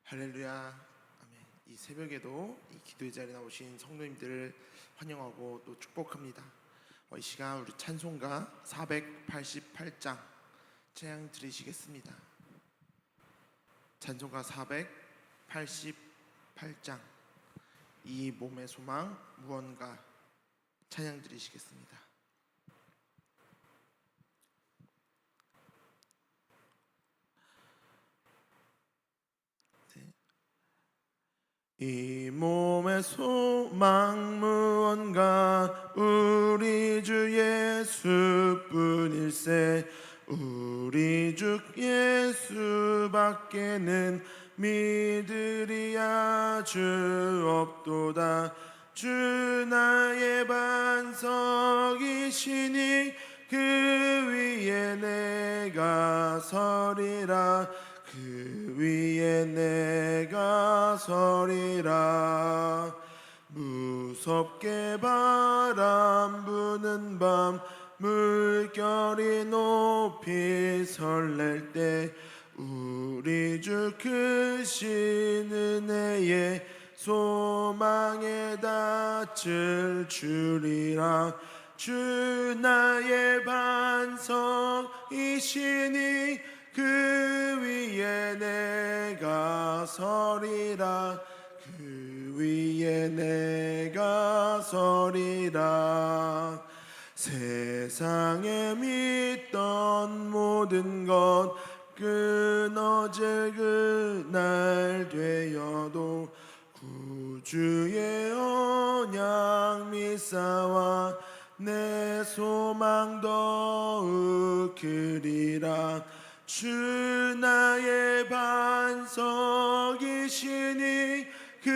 할렐루야. 아멘. 이 새벽에도 이 기도의 자리에 나오신 성도님들을 환영하고 또 축복합니다. 이 시간 우리 찬송가 488장 찬양 드리시겠습니다. 찬송가 488장 이 몸의 소망 무언가 찬양 드리시겠습니다. 이 몸의 소망 무언가 우리 주 예수뿐일세. 우리 주 예수밖에는 믿으리야 주 없도다. 주 나의 반석이시니 그 위에 내가 서리라. 그 위에 내가 서리라. 무섭게 바람 부는 밤 물결이 높이 설렐 때 우리 주 크신 은혜에 소망에 닿을 줄이라. 주 나의 반석이시니 그 위에 내가 서리라. 그 위에 내가 서리라. 세상에 믿던 모든 것 끊어질 그날 되어도 구주의 언약 믿사와 내 소망 더욱 크리라. 주 나의 반석이시니 그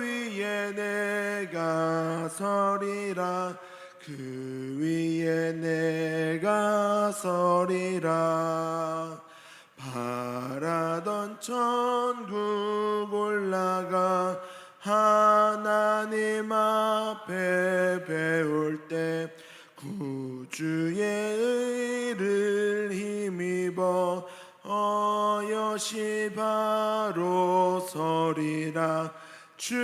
위에 내가 서리라. 그 위에 내가 서리라. 바라던 천국 올라가 하나님 앞에 배울 때 구주의 의를 힘입어 어여시 바로 서리라. 주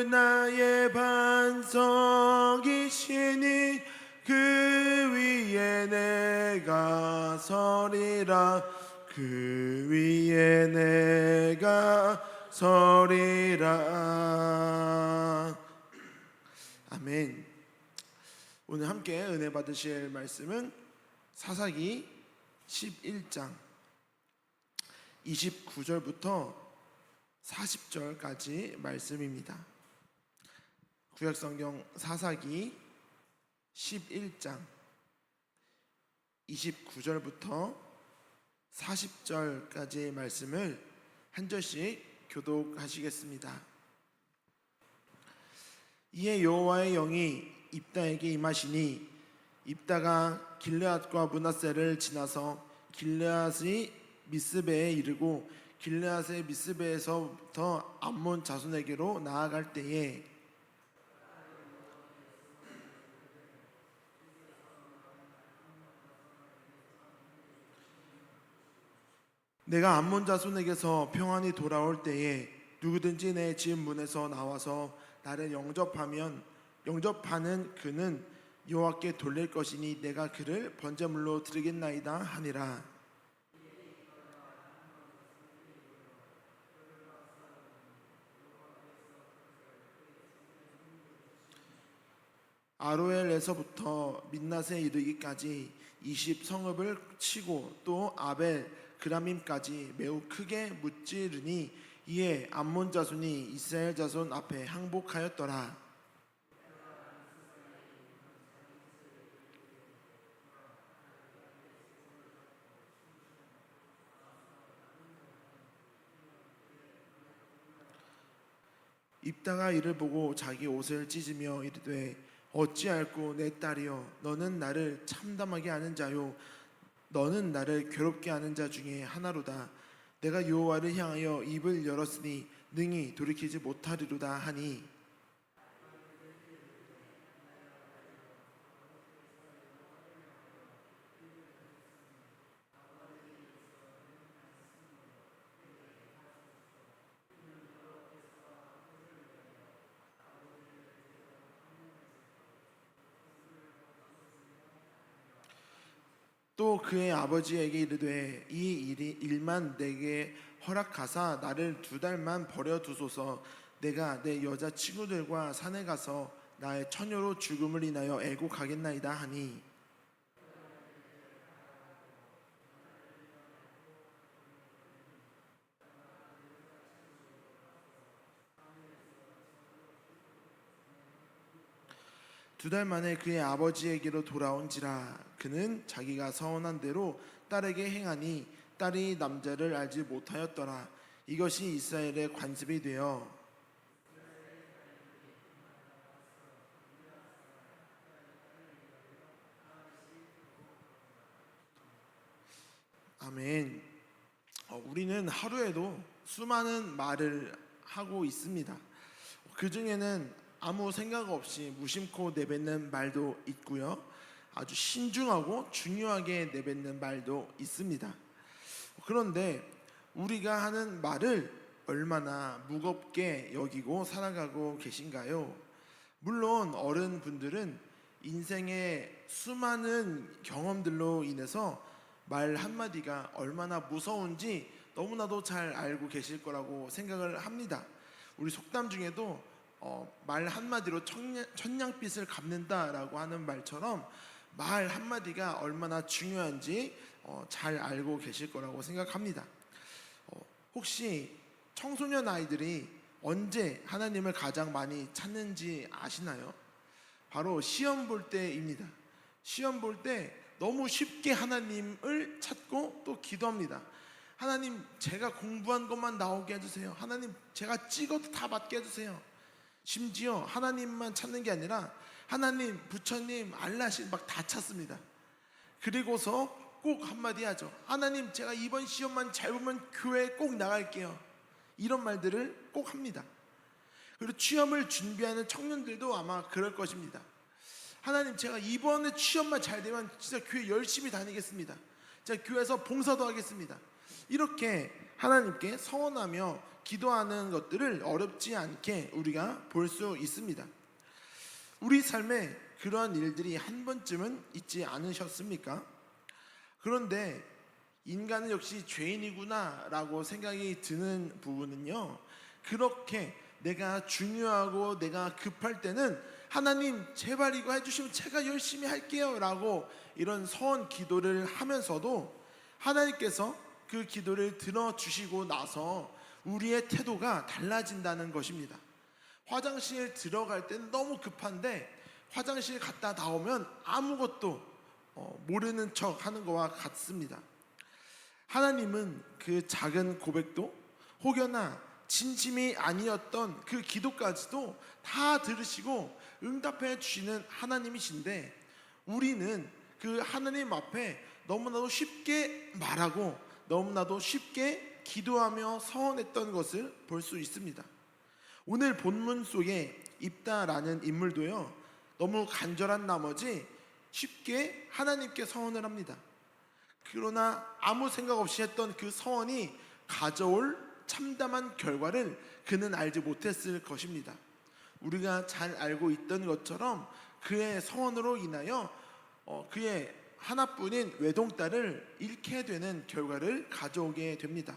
나의 반석이시니 그 위에 내가 서리라. 그 위에 내가 서리라. 아멘. 오늘 함께 은혜 받으실 말씀은 사사기 11장 29절부터 40절까지 말씀입니다. 구약성경 사사기 11장 29절부터 40절까지의 말씀을 한 절씩 교독하시겠습니다. 이에 여호와의 영이 입다에게 임하시니 입다가 길르앗과 므낫세를 지나서 길르앗의 미스베에 이르고 길르앗의 미스베에서부터 암몬 자손에게로 나아갈 때에 내가 암몬 자손에게서 평안히 돌아올 때에 누구든지 내 집 문에서 나와서 나를 영접하는 그는 여호와께 돌릴 것이니 내가 그를 번제물로 드리겠나이다 하니라. 아로엘에서부터 민낫에 이르기까지 20성읍을 치고 또 아벨 그라밈까지 매우 크게 무찌르니 이에 암몬 자손이 이스라엘 자손 앞에 항복하였더라. 입다가 이를 보고 자기 옷을 찢으며 이르되 어찌할꼬 내 딸이여 너는 나를 참담하게 하는 자요 너는 나를 괴롭게 하는 자 중에 하나로다. 내가 여호와를 향하여 입을 열었으니 능히 돌이키지 못하리로다 하니 또 그의 아버지에게 이르되 이 일만 내게 허락하사 나를 2달만 버려두소서. 내가 내 여자 친구들과 산에 가서 나의 처녀로 죽음을 인하여 애곡하겠나이다 하니, 두 달 만에 그의 아버지에게로 돌아온지라. 그는 자기가 서원한 대로 딸에게 행하니 딸이 남자를 알지 못하였더라. 이것이 이스라엘의 관습이 되어. 아멘. 우리는 하루에도 수많은 말을 하고 있습니다. 그 중에는 아무 생각 없이 무심코 내뱉는 말도 있고요, 아주 신중하고 중요하게 내뱉는 말도 있습니다. 그런데 우리가 하는 말을 얼마나 무겁게 여기고 살아가고 계신가요? 물론 어른분들은 인생의 수많은 경험들로 인해서 말 한마디가 얼마나 무서운지 너무나도 잘 알고 계실 거라고 생각을 합니다. 우리 속담 중에도 말 한마디로 천냥빚을 갚는다라고 하는 말처럼 말 한마디가 얼마나 중요한지 잘 알고 계실 거라고 생각합니다. 혹시 청소년 아이들이 언제 하나님을 가장 많이 찾는지 아시나요? 바로 시험 볼 때입니다. 시험 볼 때 너무 쉽게 하나님을 찾고 또 기도합니다. 하나님, 제가 공부한 것만 나오게 해주세요. 하나님, 제가 찍어도 다 맞게 해주세요. 심지어 하나님만 찾는 게 아니라 하나님, 부처님, 알라신 막 다 찾습니다. 그리고서 꼭 한마디 하죠. 하나님, 제가 이번 시험만 잘 보면 교회 꼭 나갈게요. 이런 말들을 꼭 합니다. 그리고 취업을 준비하는 청년들도 아마 그럴 것입니다. 하나님, 제가 이번에 취업만 잘 되면 진짜 교회 열심히 다니겠습니다. 제가 교회에서 봉사도 하겠습니다. 이렇게 하나님께 서원하며 기도하는 것들을 어렵지 않게 우리가 볼 수 있습니다. 우리 삶에 그러한 일들이 한 번쯤은 있지 않으셨습니까? 그런데 인간은 역시 죄인이구나 라고 생각이 드는 부분은요, 그렇게 내가 중요하고 내가 급할 때는 하나님, 제발 이거 해주시면 제가 열심히 할게요 라고 이런 서원 기도를 하면서도 하나님께서 그 기도를 들어주시고 나서 우리의 태도가 달라진다는 것입니다. 화장실 들어갈 때는 너무 급한데 화장실 갔다 나오면 아무것도 모르는 척 하는 것과 같습니다. 하나님은 그 작은 고백도 혹여나 진심이 아니었던 그 기도까지도 다 들으시고 응답해 주시는 하나님이신데, 우리는 그 하나님 앞에 너무나도 쉽게 말하고 너무나도 쉽게 기도하며 서원했던 것을 볼 수 있습니다. 오늘 본문 속에 입다라는 인물도요, 너무 간절한 나머지 쉽게 하나님께 서원을 합니다. 그러나 아무 생각 없이 했던 그 서원이 가져올 참담한 결과를 그는 알지 못했을 것입니다. 우리가 잘 알고 있던 것처럼 그의 서원으로 인하여 그의 하나뿐인 외동딸을 잃게 되는 결과를 가져오게 됩니다.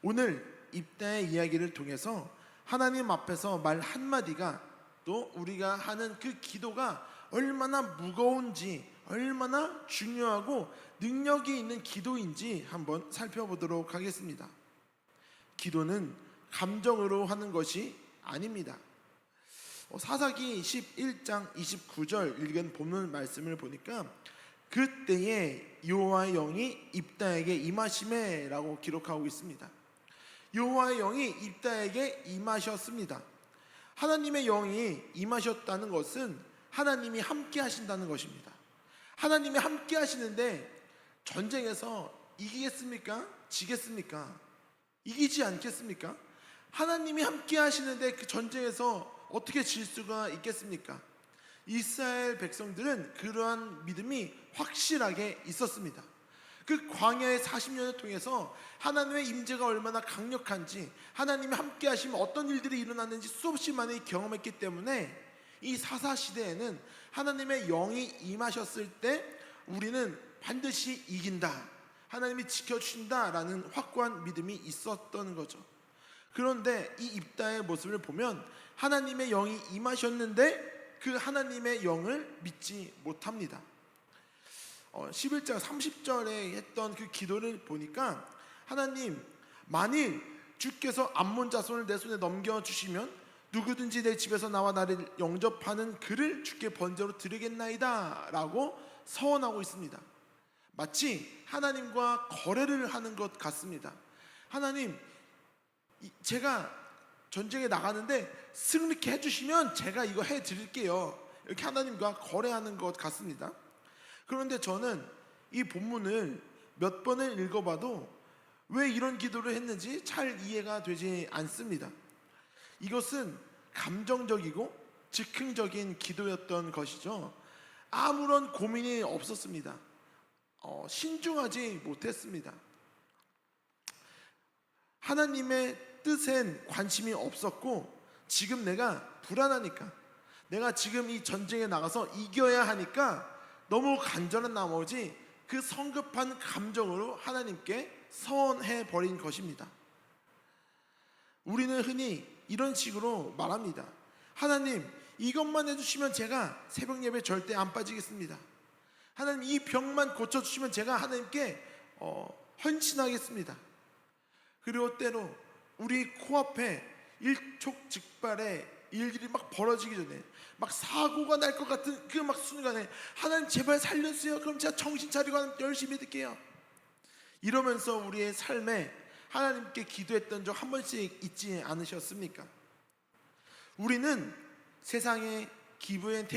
오늘 입다의 이야기를 통해서 하나님 앞에서 말 한마디가, 또 우리가 하는 그 기도가 얼마나 무거운지, 얼마나 중요하고 능력이 있는 기도인지 한번 살펴보도록 하겠습니다. 기도는 감정으로 하는 것이 아닙니다. 사사기 11장 29절 읽은 본문 말씀을 보니까 그때에 여호와의 영이 입다에게 임하시매 라고 기록하고 있습니다. 여호와의 영이 입다에게 임하셨습니다. 하나님의 영이 임하셨다는 것은 하나님이 함께 하신다는 것입니다. 하나님이 함께 하시는데 전쟁에서 이기겠습니까? 지겠습니까? 이기지 않겠습니까? 하나님이 함께 하시는데 그 전쟁에서 어떻게 질 수가 있겠습니까? 이스라엘 백성들은 그러한 믿음이 확실하게 있었습니다. 그 광야의 40년을 통해서 하나님의 임재가 얼마나 강력한지, 하나님이 함께 하시면 어떤 일들이 일어나는지 수없이 많이 경험했기 때문에 이 사사시대에는 하나님의 영이 임하셨을 때 우리는 반드시 이긴다, 하나님이 지켜주신다라는 확고한 믿음이 있었던 거죠. 그런데 이 입다의 모습을 보면 하나님의 영이 임하셨는데 그 하나님의 영을 믿지 못합니다. 11장 30절에 했던 그 기도를 보니까, 하나님, 만일 주께서 암몬 자손을 내 손에 넘겨주시면 누구든지 내 집에서 나와 나를 영접하는 그를 주께 번제로 드리겠나이다 라고 서원하고 있습니다. 마치 하나님과 거래를 하는 것 같습니다. 하나님, 제가 전쟁에 나가는데 승리케 해주시면 제가 이거 해드릴게요, 이렇게 하나님과 거래하는 것 같습니다. 그런데 저는 이 본문을 몇 번을 읽어봐도 왜 이런 기도를 했는지 잘 이해가 되지 않습니다. 이것은 감정적이고 즉흥적인 기도였던 것이죠. 아무런 고민이 없었습니다. 신중하지 못했습니다. 하나님의 뜻엔 관심이 없었고, 지금 내가 불안하니까, 내가 지금 이 전쟁에 나가서 이겨야 하니까 너무 간절한 나머지 그 성급한 감정으로 하나님께 서원해 버린 것입니다. 우리는 흔히 이런 식으로 말합니다. 하나님, 이것만 해주시면 제가 새벽 예배 절대 안 빠지겠습니다. 하나님, 이 병만 고쳐주시면 제가 하나님께 헌신하겠습니다. 그리고 때로 우리 코앞에 일촉즉발의 일들이 막 벌어지기 전에, 막 사고가 날 것 같은 그 막 순간에, 하나님 제발 살려주세요, 그럼 제가 정신 차리고 열심히 믿을게요, 이러면서 우리의 삶에 하나님께 기도했던 적 한 번씩 있지 않으셨습니까? 우리는 세상의 기브 앤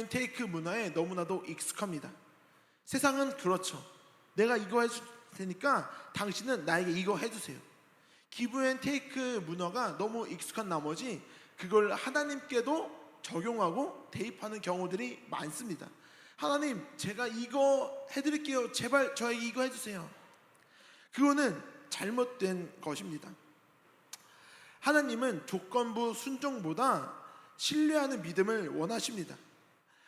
테이크 문화에 너무나도 익숙합니다. 세상은 그렇죠. 내가 이거 해줄 테니까 당신은 나에게 이거 해주세요. 기브 앤 테이크 문화가 너무 익숙한 나머지 그걸 하나님께도 적용하고 대입하는 경우들이 많습니다. 하나님, 제가 이거 해드릴게요, 제발 저에게 이거 해주세요. 그거는 잘못된 것입니다. 하나님은 조건부 순종보다 신뢰하는 믿음을 원하십니다.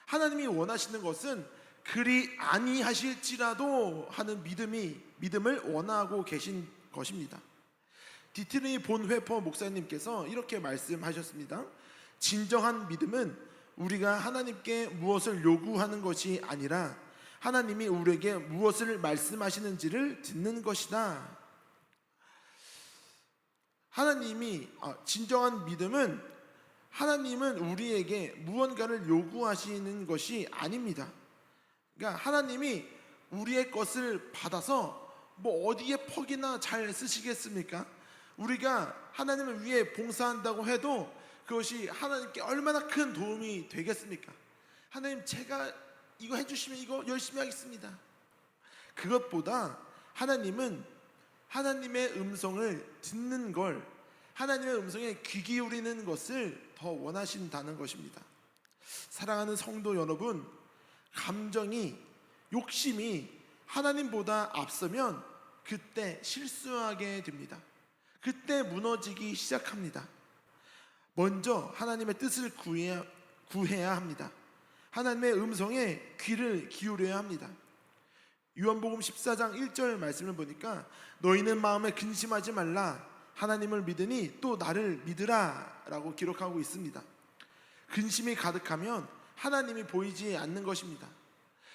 하나님이 원하시는 것은 그리 아니하실지라도 하는 믿음을 원하고 계신 것입니다. 디트리 본 회퍼 목사님께서 이렇게 말씀하셨습니다. 진정한 믿음은 우리가 하나님께 무엇을 요구하는 것이 아니라 하나님이 우리에게 무엇을 말씀하시는지를 듣는 것이다. 진정한 믿음은 하나님은 우리에게 무언가를 요구하시는 것이 아닙니다. 그러니까 하나님이 우리의 것을 받아서 뭐 어디에 퍽이나 잘 쓰시겠습니까? 우리가 하나님을 위해 봉사한다고 해도 그것이 하나님께 얼마나 큰 도움이 되겠습니까? 하나님, 제가 이거 해주시면 이거 열심히 하겠습니다. 그것보다 하나님은 하나님의 음성을 듣는 걸, 하나님의 음성에 귀 기울이는 것을 더 원하신다는 것입니다. 사랑하는 성도 여러분, 감정이, 욕심이 하나님보다 앞서면 그때 실수하게 됩니다. 그때 무너지기 시작합니다. 먼저 하나님의 뜻을 구해야 합니다. 하나님의 음성에 귀를 기울여야 합니다. 요한복음 14장 1절 말씀을 보니까, 너희는 마음에 근심하지 말라, 하나님을 믿으니 또 나를 믿으라 라고 기록하고 있습니다. 근심이 가득하면 하나님이 보이지 않는 것입니다.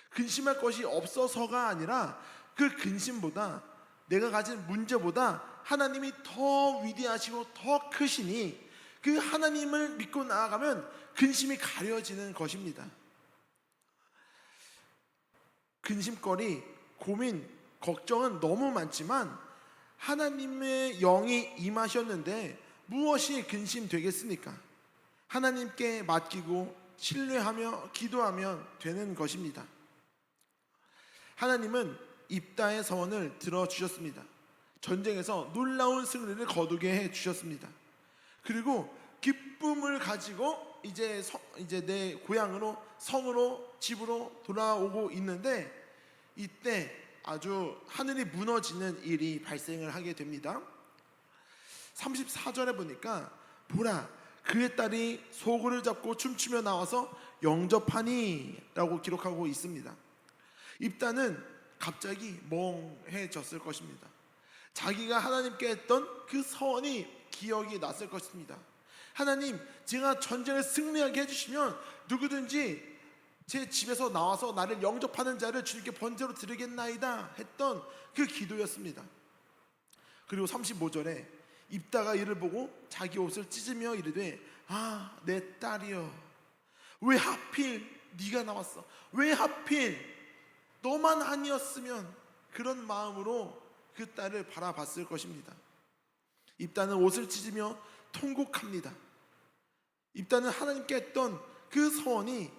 근심할 것이 없어서가 아니라 그 근심보다, 내가 가진 문제보다 하나님이 더 위대하시고 더 크시니 그 하나님을 믿고 나아가면 근심이 가려지는 것입니다. 근심거리, 고민, 걱정은 너무 많지만 하나님의 영이 임하셨는데 무엇이 근심되겠습니까? 하나님께 맡기고 신뢰하며 기도하면 되는 것입니다. 하나님은 입다의 서원을 들어주셨습니다. 전쟁에서 놀라운 승리를 거두게 해주셨습니다. 그리고 기쁨을 가지고 이제 내 고향으로, 성으로, 집으로 돌아오고 있는데, 이때 아주 하늘이 무너지는 일이 발생을 하게 됩니다. 34절에 보니까, 보라, 그의 딸이 소굴을 잡고 춤추며 나와서 영접하니 라고 기록하고 있습니다. 입다는 갑자기 멍해졌을 것입니다. 자기가 하나님께 했던 그 서원이 기억이 났을 것입니다. 하나님, 제가 전쟁을 승리하게 해주시면 누구든지 제 집에서 나와서 나를 영접하는 자를 주님께 번제로 드리겠나이다 했던 그 기도였습니다. 그리고 35절에 입다가 이를 보고 자기 옷을 찢으며 이르되 아, 내 딸이여, 왜 하필 네가 나왔어? 왜 하필 너만 아니었으면, 그런 마음으로 그 딸을 바라봤을 것입니다. 입다는 옷을 찢으며 통곡합니다. 입다는 하나님께 했던 그 서원이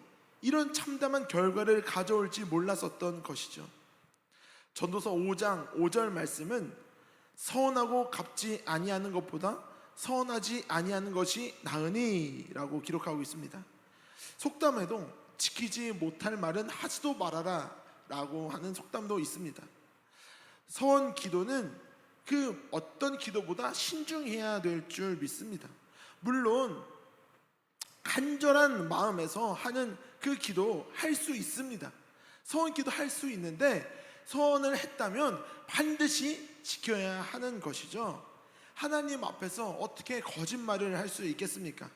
이런 참담한 결과를 가져올지 몰랐었던 것이죠. 전도서 5장 5절 말씀은 서원하고 갚지 아니하는 것보다 서원하지 아니하는 것이 나으니 라고 기록하고 있습니다. 속담에도 지키지 못할 말은 하지도 말아라 라고 하는 속담도 있습니다. 서원 기도는 그 어떤 기도보다 신중해야 될 줄 믿습니다. 물론 간절한 마음에서 하는 그 기도 할 수 있습니다. 서원 기도 할 수 있는데 서원을 했다면 반드시 지켜야 하는 것이죠. 하나님 앞에서 어떻게 거짓말을 할 수 있겠습니까?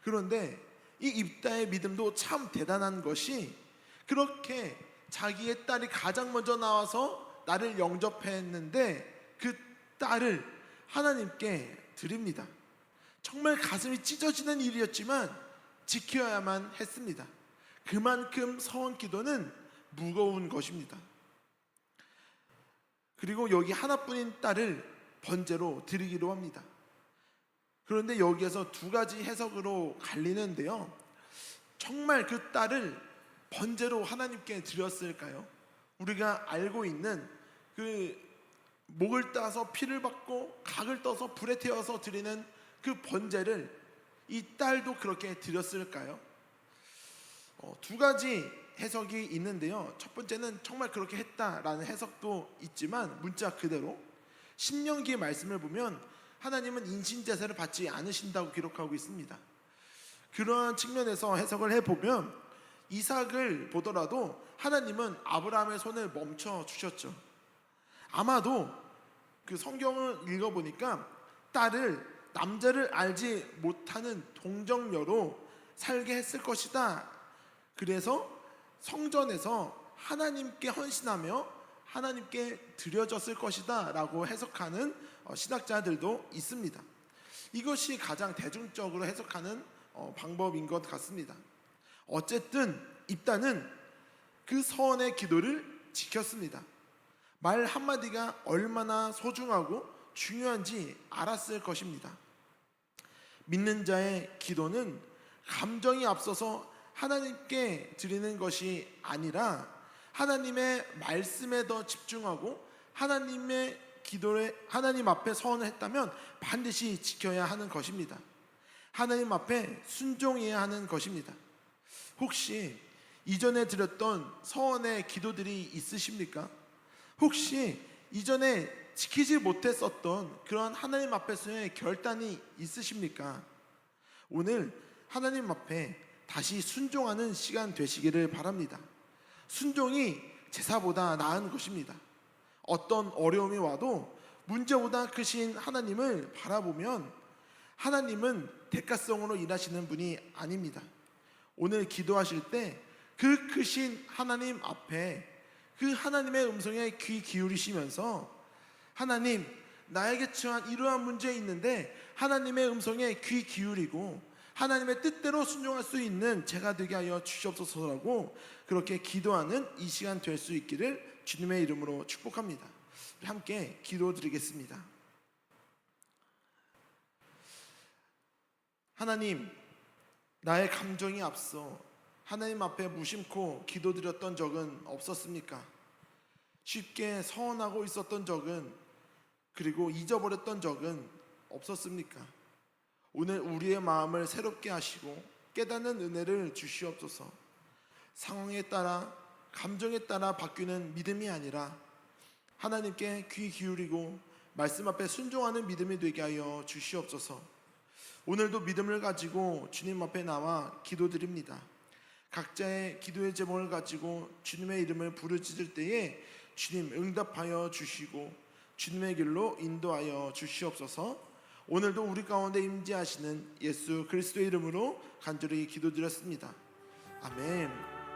그런데 이 입다의 믿음도 참 대단한 것이, 그렇게 자기의 딸이 가장 먼저 나와서 나를 영접했는데 그 딸을 하나님께 드립니다. 정말 가슴이 찢어지는 일이었지만 지켜야만 했습니다. 그만큼 서원 기도는 무거운 것입니다. 그리고 여기 하나뿐인 딸을 번제로 드리기로 합니다. 그런데 여기에서 두 가지 해석으로 갈리는데요, 정말 그 딸을 번제로 하나님께 드렸을까요? 우리가 알고 있는 그 목을 따서 피를 받고 각을 떠서 불에 태워서 드리는 그 번제를 이 딸도 그렇게 드렸을까요? 두 가지 해석이 있는데요, 첫 번째는 정말 그렇게 했다라는 해석도 있지만 문자 그대로 신명기 말씀을 보면 하나님은 인신제사를 받지 않으신다고 기록하고 있습니다. 그러한 측면에서 해석을 해보면 이삭을 보더라도 하나님은 아브라함의 손을 멈춰 주셨죠. 아마도 그 성경을 읽어보니까 딸을 남자를 알지 못하는 동정녀로 살게 했을 것이다. 그래서 성전에서 하나님께 헌신하며 하나님께 드려졌을 것이다 라고 해석하는 신학자들도 있습니다. 이것이 가장 대중적으로 해석하는 방법인 것 같습니다. 어쨌든 입다는 그 서원의 기도를 지켰습니다. 말 한마디가 얼마나 소중하고 중요한지 알았을 것입니다. 믿는 자의 기도는 감정이 앞서서 하나님께 드리는 것이 아니라 하나님의 말씀에 더 집중하고 하나님의 기도에 하나님 앞에 서원을 했다면 반드시 지켜야 하는 것입니다. 하나님 앞에 순종해야 하는 것입니다. 혹시 이전에 드렸던 서원의 기도들이 있으십니까? 혹시 이전에 지키지 못했었던 그런 하나님 앞에서의 결단이 있으십니까? 오늘 하나님 앞에 다시 순종하는 시간 되시기를 바랍니다. 순종이 제사보다 나은 것입니다. 어떤 어려움이 와도 문제보다 크신 하나님을 바라보면 하나님은 대가성으로 일하시는 분이 아닙니다. 오늘 기도하실 때 그 크신 하나님 앞에 그 하나님의 음성에 귀 기울이시면서 하나님, 나에게 처한 이러한 문제에 있는데 하나님의 음성에 귀 기울이고 하나님의 뜻대로 순종할 수 있는 제가 되게 하여 주시옵소서라고 그렇게 기도하는 이 시간 될 수 있기를 주님의 이름으로 축복합니다. 함께 기도드리겠습니다. 하나님, 나의 감정이 앞서 하나님 앞에 무심코 기도드렸던 적은 없었습니까? 쉽게 서운하고 있었던 적은, 그리고 잊어버렸던 적은 없었습니까? 오늘 우리의 마음을 새롭게 하시고 깨닫는 은혜를 주시옵소서. 상황에 따라 감정에 따라 바뀌는 믿음이 아니라 하나님께 귀 기울이고 말씀 앞에 순종하는 믿음이 되게 하여 주시옵소서. 오늘도 믿음을 가지고 주님 앞에 나와 기도드립니다. 각자의 기도의 제목을 가지고 주님의 이름을 부르짖을 때에 주님 응답하여 주시고 주님의 길로 인도하여 주시옵소서. 오늘도 우리 가운데 임재하시는 예수 그리스도의 이름으로 간절히 기도드렸습니다. 아멘.